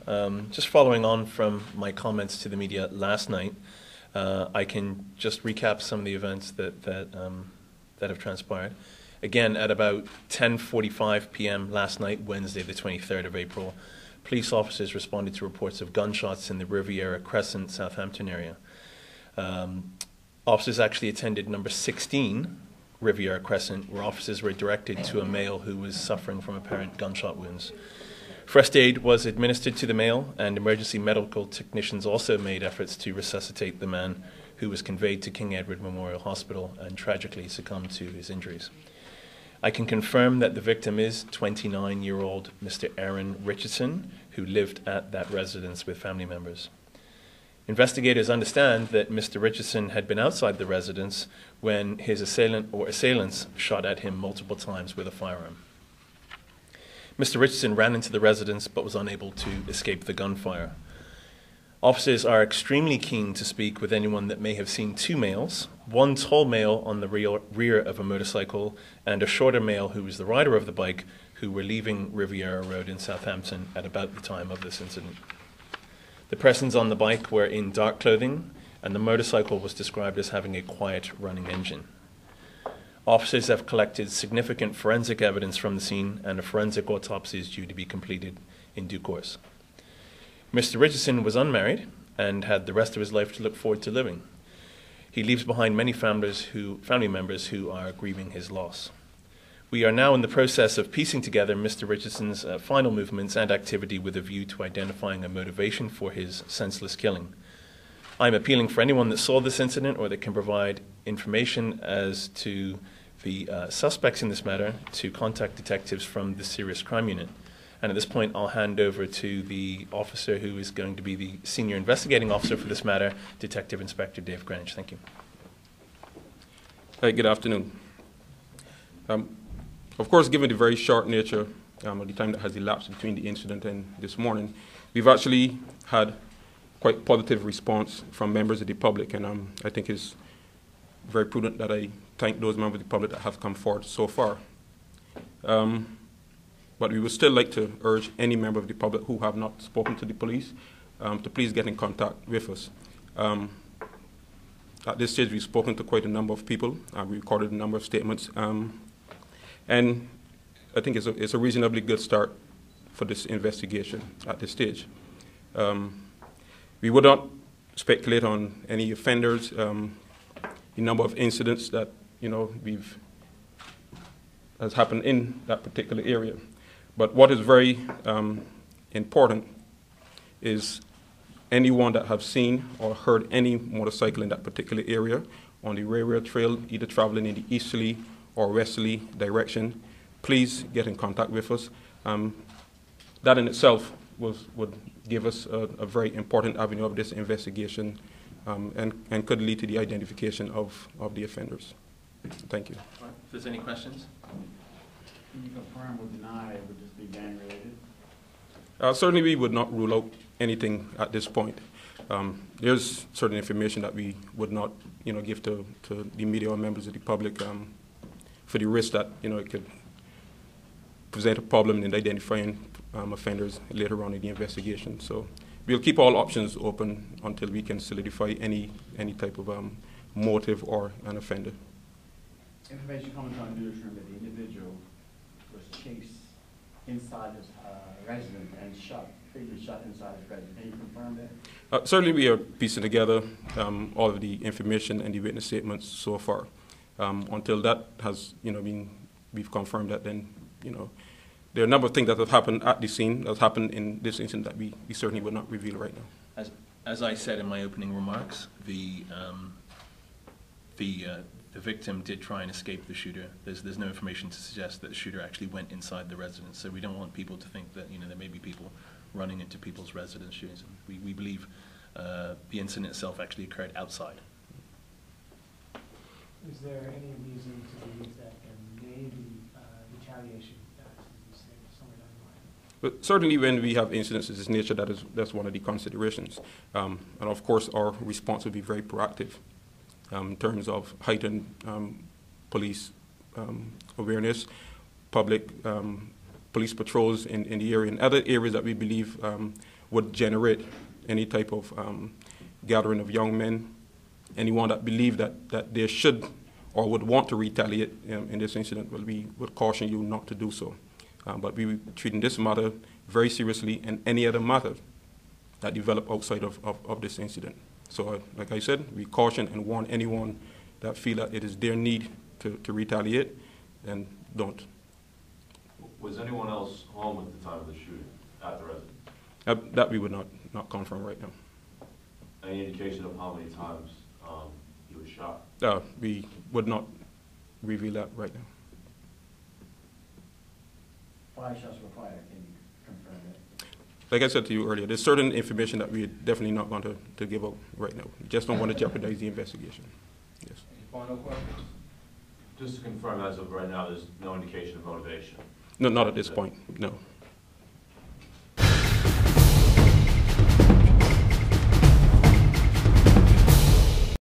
Just following on from my comments to the media last night, I can just recap some of the events that have transpired. Again, at about 10:45 p.m. last night, Wednesday, the 23rd of April, police officers responded to reports of gunshots in the Riviera Crescent, Southampton area. Officers actually attended number 16 Riviera Crescent, where officers were directed to a male who was suffering from apparent gunshot wounds. First aid was administered to the male, and emergency medical technicians also made efforts to resuscitate the man, who was conveyed to King Edward Memorial Hospital and tragically succumbed to his injuries. I can confirm that the victim is 29-year-old Mr. Aaron Richardson, who lived at that residence with family members. Investigators understand that Mr. Richardson had been outside the residence when his assailant or assailants shot at him multiple times with a firearm. Mr. Richardson ran into the residence but was unable to escape the gunfire. Officers are extremely keen to speak with anyone that may have seen two males, one tall male on the rear of a motorcycle and a shorter male who was the rider of the bike, who were leaving Riviera Road in Southampton at about the time of this incident. The persons on the bike were in dark clothing, and the motorcycle was described as having a quiet running engine. Officers have collected significant forensic evidence from the scene, and a forensic autopsy is due to be completed in due course. Mr. Richardson was unmarried and had the rest of his life to look forward to living. He leaves behind many family members who are grieving his loss. We are now in the process of piecing together Mr. Richardson's final movements and activity with a view to identifying a motivation for his senseless killing. I'm appealing for anyone that saw this incident or that can provide information as to the suspects in this matter to contact detectives from the Serious Crime Unit. And at this point, I'll hand over to the officer who is going to be the senior investigating officer for this matter, Detective Inspector Dave Greenwich. Thank you. Hi, good afternoon. Of course, given the very short nature of the time that has elapsed between the incident and this morning, we've actually had quite positive response from members of the public, and I think it's very prudent that I thank those members of the public that have come forward so far. But we would still like to urge any member of the public who have not spoken to the police to please get in contact with us. At this stage, we've spoken to quite a number of people. We recorded a number of statements. And I think it's a reasonably good start for this investigation at this stage. We would not speculate on any offenders, the number of incidents that has happened in that particular area. But what is very important is anyone that have seen or heard any motorcycle in that particular area on the railroad trail, either traveling in the easterly or westerly direction, please get in contact with us. That in itself would give us a very important avenue of this investigation and could lead to the identification of the offenders. Thank you. Right. If there's any questions? Can you confirm or deny it would just be gang related? Certainly we would not rule out anything at this point. There's certain information that we would not give to the media or members of the public for the risk that it could present a problem in identifying offenders later on in the investigation. So we'll keep all options open until we can solidify any type of motive or an offender. Information coming from the newsroom that the individual was chased inside his residence and fatally shot inside his residence. Can you confirm that? Certainly we are piecing together all of the information and the witness statements so far. Until that has we've confirmed that, then there are a number of things that have happened at the scene, that have happened in this incident that we certainly would not reveal right now. As I said in my opening remarks, the victim did try and escape the shooter. There's no information to suggest that the shooter actually went inside the residence, so we don't want people to think that there may be people running into people's residence shootings. We believe the incident itself actually occurred outside. Is there any reason to believe that there may be retaliation somewhere down the line? But certainly when we have incidents of this nature, that's one of the considerations. And of course, our response will be very proactive in terms of heightened police awareness, public police patrols in the area, and other areas that we believe would generate any type of gathering of young men. Anyone that believe that they should or would want to retaliate in this incident, we would caution you not to do so. But we are treating this matter very seriously, and any other matter that develop outside of this incident. So, like I said, we caution and warn anyone that feel that it is their need to retaliate, and don't. Was anyone else home at the time of the shooting, at the residence? That we would not confirm right now. Any indication of how many times he was shot? We would not reveal that right now. 5 shots were fired, can you confirm that? Like I said to you earlier, there's certain information that we're definitely not going to give out right now. We just don't want to jeopardize the investigation. Yes. Any final questions? Just to confirm, as of right now, there's no indication of motivation? No, not at this point, no.